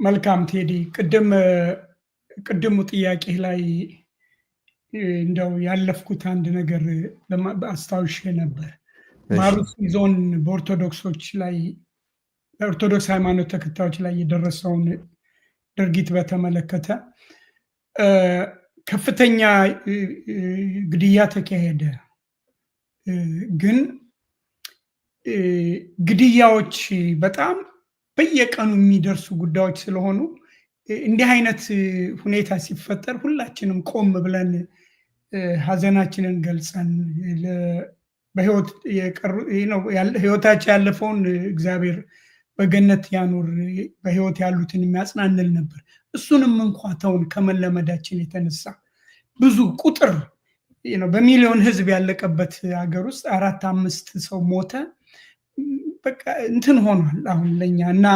መልካም ቴዲ ቅድሙ ጥያቄ ላይ እንደው ያለፍኩት አንድ ነገር አስታውሼ ነበር። ማሩስ ዞን በኦርቶዶክሶች ላይ በኦርቶዶክስ ሃይማኖት ተከታዮች ላይ የደረሰውን ድርጊት በተመለከተ ከፍተኛ ግድያ ተካሄደ። ግን ግድያዎች በጣም በየቀኑ የሚደርሱ ጉዳዮች ስለሆኑ እንዲህ አይነት ሁኔታ ሲፈጠር ሁላችንም ቆም ብለን ሀዘናችንን ገልጸን በህይወት ህይወታቸው ያለፈውን እግዚአብሔር በገነት ያኑር፣ በህይወት ያሉትን የሚያጽናንል ነበር። እሱንም እንኳን ተውን ከመለመዳችን የተነሳ ብዙ ቁጥር በሚሊዮን ህዝብ ያለቀበት ሀገር ውስጥ 4-5 ሰው ሞተ። በቃ እንትን ሆኗል አሁን ለኛ እና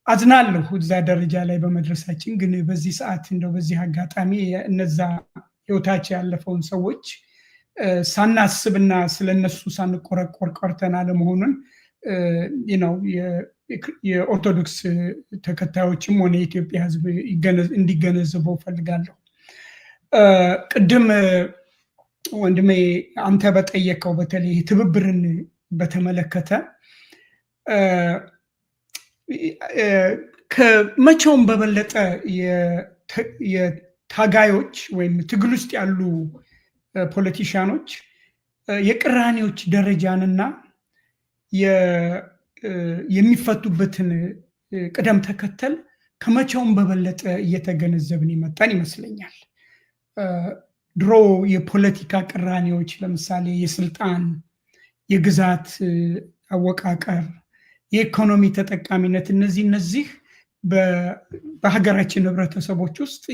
አዝናለሁ እዛ ደረጃ ላይ በመድረሳችን። ግን በዚህ ሰዓት እንደው በዚህ አጋጣሚ እነዛ ህይወታቸው ያለፈውን ሰዎች ሳናስብና ስለነሱ ሳንቆረቆር ቀርተን አለመሆኑን የኦርቶዶክስ ተከታዮችም ሆነ የኢትዮጵያ ህዝብ እንዲገነዘበው ፈልጋለሁ። ቅድም ወንድሜ አንተ በጠየቀው በተለይ ትብብርን በተመለከተ ከመቼውም በበለጠ የታጋዮች ወይም ትግል ውስጥ ያሉ ፖለቲሻኖች የቅራኔዎች ደረጃንና የሚፈቱበትን ቅደም ተከተል ከመቼውም በበለጠ እየተገነዘብን ይመጣን ይመስለኛል። ድሮ የፖለቲካ ቅራኔዎች ለምሳሌ የስልጣን፣ የግዛት አወቃቀር፣ የኢኮኖሚ ተጠቃሚነት እነዚህ በሀገራችን ህብረተሰቦች ውስጥ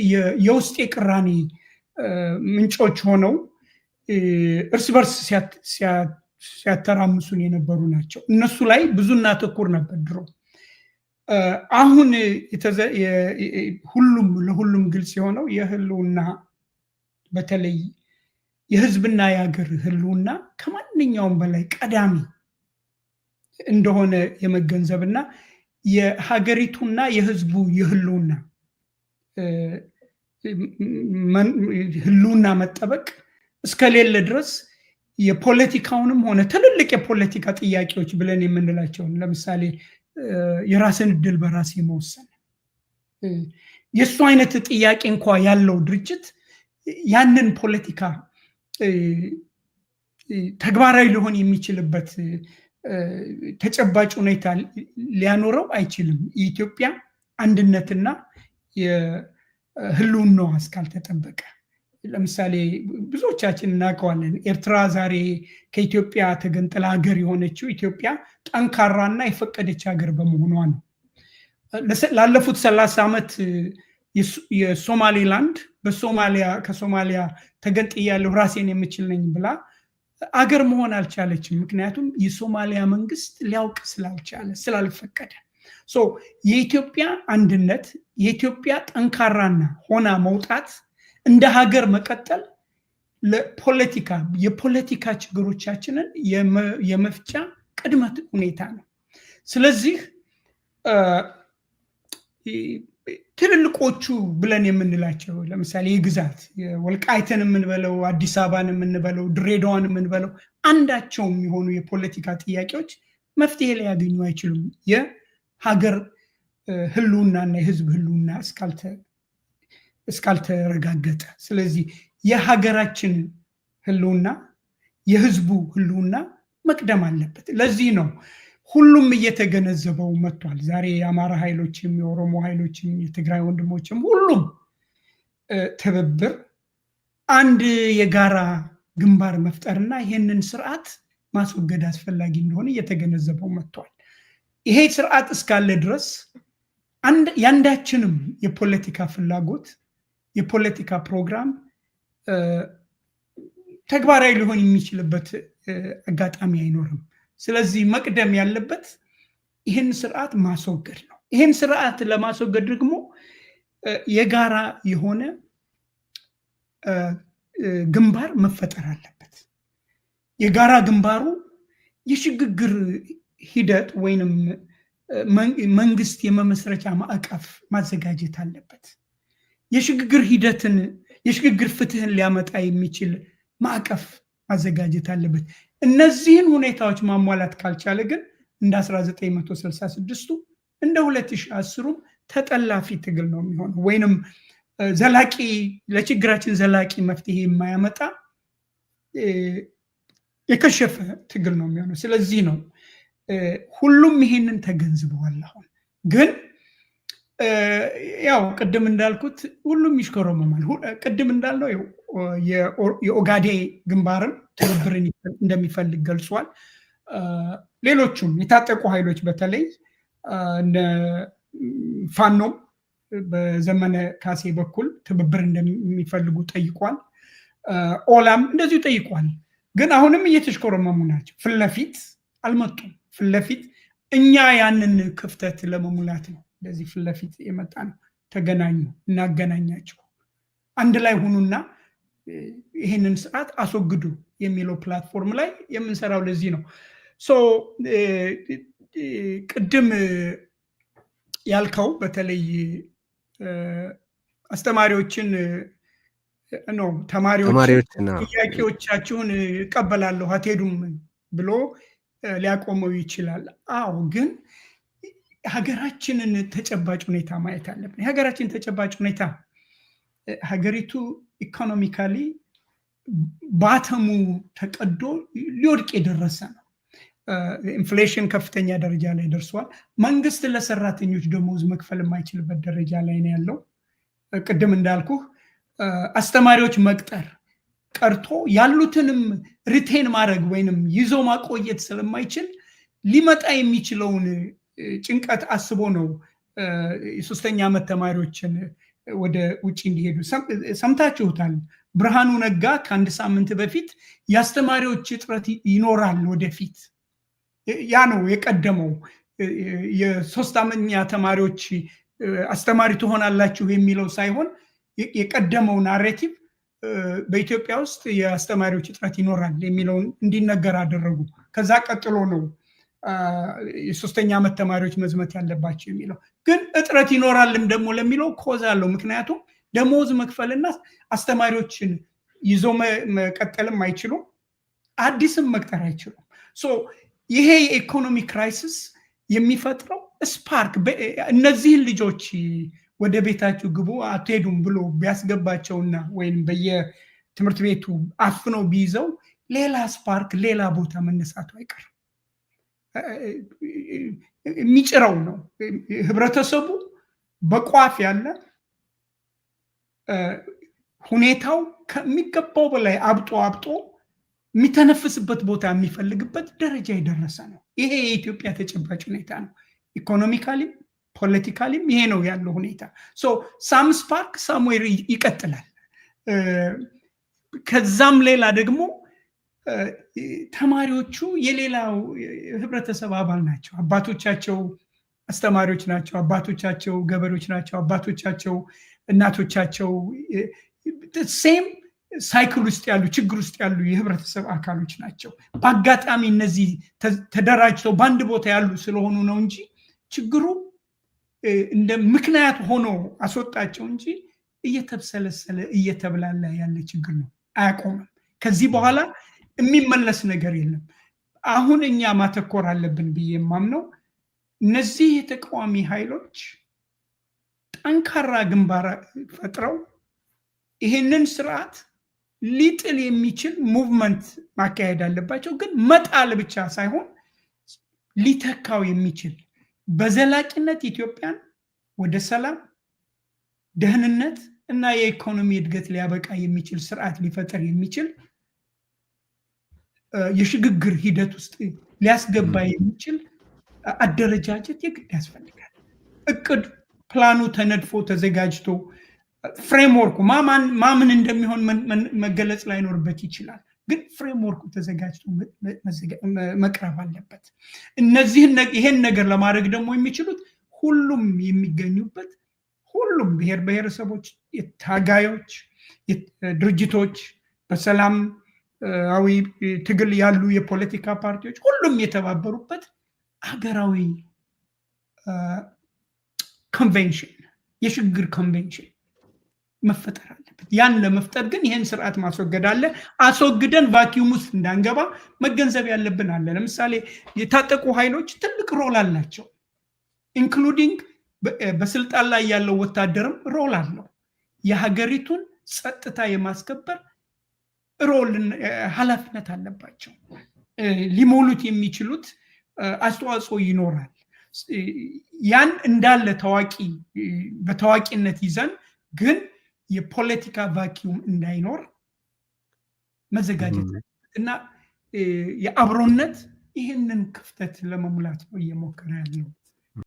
የውስጥ የቅራኔ ምንጮች ሆነው እርስ በርስ ሲያተራምሱን የነበሩ ናቸው። እነሱ ላይ ብዙ እናተኩር ነበር ድሮ። አሁን ለሁሉም ግልጽ የሆነው የህልውና በተለይ የህዝብና የሀገር ህልውና ከማንኛውም በላይ ቀዳሚ እንደሆነ የመገንዘብና የሀገሪቱና የህዝቡ የህልውና መጠበቅ እስከሌለ ድረስ የፖለቲካውንም ሆነ ትልልቅ የፖለቲካ ጥያቄዎች ብለን የምንላቸውን ለምሳሌ የራስን እድል በራስ የመወሰን የእሱ አይነት ጥያቄ እንኳ ያለው ድርጅት ያንን ፖለቲካ ተግባራዊ ሊሆን የሚችልበት ተጨባጭ ሁኔታ ሊያኖረው አይችልም። የኢትዮጵያ አንድነትና የህልውናዋ እስካልተጠበቀ። ለምሳሌ ብዙዎቻችን እናውቀዋለን። ኤርትራ ዛሬ ከኢትዮጵያ ተገንጥላ ሀገር የሆነችው ኢትዮጵያ ጠንካራና የፈቀደች ሀገር በመሆኗ ነው። ላለፉት 30 ዓመት የሶማሌላንድ ከሶማሊያ ተገንጥያለሁ ራሴን የምችል ነኝ ብላ አገር መሆን አልቻለችም። ምክንያቱም የሶማሊያ መንግስት ሊያውቅ ስላልፈቀደ። የኢትዮጵያ አንድነት፣ የኢትዮጵያ ጠንካራና ሆና መውጣት፣ እንደ ሀገር መቀጠል የፖለቲካ ችግሮቻችንን የመፍቻ ቅድመ ሁኔታ ነው። ስለዚህ ትልልቆቹ ብለን የምንላቸው ለምሳሌ የግዛት ወልቃይትን የምንበለው፣ አዲስ አበባን የምንበለው፣ ድሬዳዋን የምንበለው አንዳቸው የሚሆኑ የፖለቲካ ጥያቄዎች መፍትሄ ሊያገኙ አይችሉም የሀገር ህልውናና የህዝብ ህልውና እስካልተረጋገጠ። ስለዚህ የሀገራችን ህልውና የህዝቡ ህልውና መቅደም አለበት። ለዚህ ነው ሁሉም እየተገነዘበው መጥቷል። ዛሬ የአማራ ኃይሎችም የኦሮሞ ኃይሎችም የትግራይ ወንድሞችም ሁሉም ትብብር አንድ የጋራ ግንባር መፍጠርና ይህንን ስርዓት ማስወገድ አስፈላጊ እንደሆነ እየተገነዘበው መጥቷል። ይሄ ስርዓት እስካለ ድረስ ያንዳችንም የፖለቲካ ፍላጎት፣ የፖለቲካ ፕሮግራም ተግባራዊ ሊሆን የሚችልበት አጋጣሚ አይኖርም። ስለዚህ መቅደም ያለበት ይህን ስርዓት ማስወገድ ነው። ይህን ስርዓት ለማስወገድ ደግሞ የጋራ የሆነ ግንባር መፈጠር አለበት። የጋራ ግንባሩ የሽግግር ሂደት ወይንም መንግስት የመመስረቻ ማዕቀፍ ማዘጋጀት አለበት። የሽግግር ሂደትን የሽግግር ፍትህን ሊያመጣ የሚችል ማዕቀፍ ማዘጋጀት አለበት። እነዚህን ሁኔታዎች ማሟላት ካልቻለ ግን እንደ 1966ቱ እንደ 2010ሩ ተጠላፊ ትግል ነው የሚሆነው፣ ወይንም ዘላቂ ለችግራችን ዘላቂ መፍትሄ የማያመጣ የከሸፈ ትግል ነው የሚሆነው። ስለዚህ ነው ሁሉም ይሄንን ተገንዝበዋል። አሁን ግን ያው ቅድም እንዳልኩት ሁሉም ይሽከረመማል። ቅድም እንዳልነው የኦጋዴ ግንባርም ትብብርን እንደሚፈልግ ገልጿል። ሌሎቹም የታጠቁ ኃይሎች በተለይ እንደ ፋኖ በዘመነ ካሴ በኩል ትብብር እንደሚፈልጉ ጠይቋል። ኦላም እንደዚሁ ጠይቋል። ግን አሁንም እየተሽከረመሙ ናቸው። ፍለፊት አልመጡም። ፍለፊት እኛ ያንን ክፍተት ለመሙላት ነው እንደዚህ ፍለፊት የመጣ ነው። ተገናኙ፣ እናገናኛቸው፣ አንድ ላይ ሁኑና ይህንን ስርዓት አስወግዱ የሚለው ፕላትፎርም ላይ የምንሰራው ለዚህ ነው። ቅድም ያልከው በተለይ አስተማሪዎችን ነው ተማሪዎች ጥያቄዎቻችሁን እቀበላለሁ አትሄዱም ብሎ ሊያቆመው ይችላል። አዎ፣ ግን ሀገራችንን ተጨባጭ ሁኔታ ማየት አለብን። የሀገራችን ተጨባጭ ሁኔታ ሀገሪቱ ኢኮኖሚካሊ ባተሙ ተቀዶ ሊወድቅ የደረሰ ነው። ኢንፍሌሽን ከፍተኛ ደረጃ ላይ ደርሷል። መንግስት ለሰራተኞች ደሞዝ መክፈል የማይችልበት ደረጃ ላይ ነው ያለው። ቅድም እንዳልኩህ አስተማሪዎች መቅጠር ቀርቶ ያሉትንም ሪቴን ማድረግ ወይንም ይዞ ማቆየት ስለማይችል ሊመጣ የሚችለውን ጭንቀት አስቦ ነው የሶስተኛ ዓመት ተማሪዎችን ወደ ውጭ እንዲሄዱ ሰምታችሁታል። ብርሃኑ ነጋ ከአንድ ሳምንት በፊት የአስተማሪዎች እጥረት ይኖራል ወደፊት፣ ያ ነው የቀደመው። የሶስት ዓመተኛ ተማሪዎች አስተማሪ ትሆናላችሁ የሚለው ሳይሆን የቀደመው ናሬቲቭ በኢትዮጵያ ውስጥ የአስተማሪዎች እጥረት ይኖራል የሚለውን እንዲነገር አደረጉ። ከዛ ቀጥሎ ነው የሶስተኛ ዓመት ተማሪዎች መዝመት ያለባቸው የሚለው። ግን እጥረት ይኖራልም ደግሞ ለሚለው ኮዝ አለው። ምክንያቱም ደሞዝ መክፈልና አስተማሪዎችን ይዞ መቀጠልም አይችሉም፣ አዲስም መቅጠር አይችሉም። ይሄ የኢኮኖሚ ክራይሲስ የሚፈጥረው ስፓርክ እነዚህን ልጆች ወደ ቤታችሁ ግቡ አትሄዱም ብሎ ቢያስገባቸውና ወይም በየትምህርት ቤቱ አፍነው ቢይዘው ሌላ ስፓርክ ሌላ ቦታ መነሳቱ አይቀርም። የሚጭረው ነው። ህብረተሰቡ በቋፍ ያለ ሁኔታው ከሚገባው በላይ አብጦ የሚተነፍስበት ቦታ የሚፈልግበት ደረጃ የደረሰ ነው። ይሄ የኢትዮጵያ ተጨባጭ ሁኔታ ነው። ኢኮኖሚካሊም ፖለቲካሊም ይሄ ነው ያለው ሁኔታ። ሳም ስፓርክ ሳምዌር ይቀጥላል። ከዛም ሌላ ደግሞ ተማሪዎቹ የሌላው ህብረተሰብ አባል ናቸው። አባቶቻቸው አስተማሪዎች ናቸው። አባቶቻቸው ገበሬዎች ናቸው። አባቶቻቸው እናቶቻቸው ሴም ሳይክል ውስጥ ያሉ ችግር ውስጥ ያሉ የህብረተሰብ አካሎች ናቸው። በአጋጣሚ እነዚህ ተደራጅተው በአንድ ቦታ ያሉ ስለሆኑ ነው እንጂ ችግሩ እንደ ምክንያት ሆኖ አስወጣቸው እንጂ እየተብሰለሰለ እየተብላላ ያለ ችግር ነው። አያቆምም። ከዚህ በኋላ የሚመለስ ነገር የለም። አሁን እኛ ማተኮር አለብን ብዬ የማምነው እነዚህ የተቃዋሚ ኃይሎች ጠንካራ ግንባር ፈጥረው ይሄንን ስርዓት ሊጥል የሚችል ሙቭመንት ማካሄድ አለባቸው። ግን መጣል ብቻ ሳይሆን ሊተካው የሚችል በዘላቂነት ኢትዮጵያን ወደ ሰላም፣ ደህንነት እና የኢኮኖሚ እድገት ሊያበቃ የሚችል ስርዓት ሊፈጠር የሚችል የሽግግር ሂደት ውስጥ ሊያስገባ የሚችል አደረጃጀት የግድ ያስፈልጋል። እቅድ ፕላኑ ተነድፎ ተዘጋጅቶ ፍሬምወርኩ ማምን እንደሚሆን መገለጽ ላይኖርበት ይችላል። ግን ፍሬምወርኩ ተዘጋጅቶ መቅረብ አለበት። ይሄን ነገር ለማድረግ ደግሞ የሚችሉት ሁሉም የሚገኙበት ሁሉም ብሔር ብሔረሰቦች፣ ታጋዮች፣ ድርጅቶች፣ በሰላማዊ ትግል ያሉ የፖለቲካ ፓርቲዎች ሁሉም የተባበሩበት ሀገራዊ ኮንቬንሽን የሽግግር ኮንቬንሽን መፈጠር አለበት። ያን ለመፍጠር ግን ይህን ስርዓት ማስወገድ አለ። አስወግደን ቫኪዩም ውስጥ እንዳንገባ መገንዘብ ያለብን አለ። ለምሳሌ የታጠቁ ኃይሎች ትልቅ ሮል አላቸው። ኢንክሉዲንግ በስልጣን ላይ ያለው ወታደርም ሮል አለው። የሀገሪቱን ጸጥታ የማስከበር ሮል ኃላፊነት አለባቸው። ሊሞሉት የሚችሉት አስተዋጽኦ ይኖራል። ያን እንዳለ በታዋቂነት ይዘን ግን የፖለቲካ ቫኪዩም እንዳይኖር መዘጋጀት እና የአብሮነት ይህንን ክፍተት ለመሙላት ነው እየሞከረ ያለው።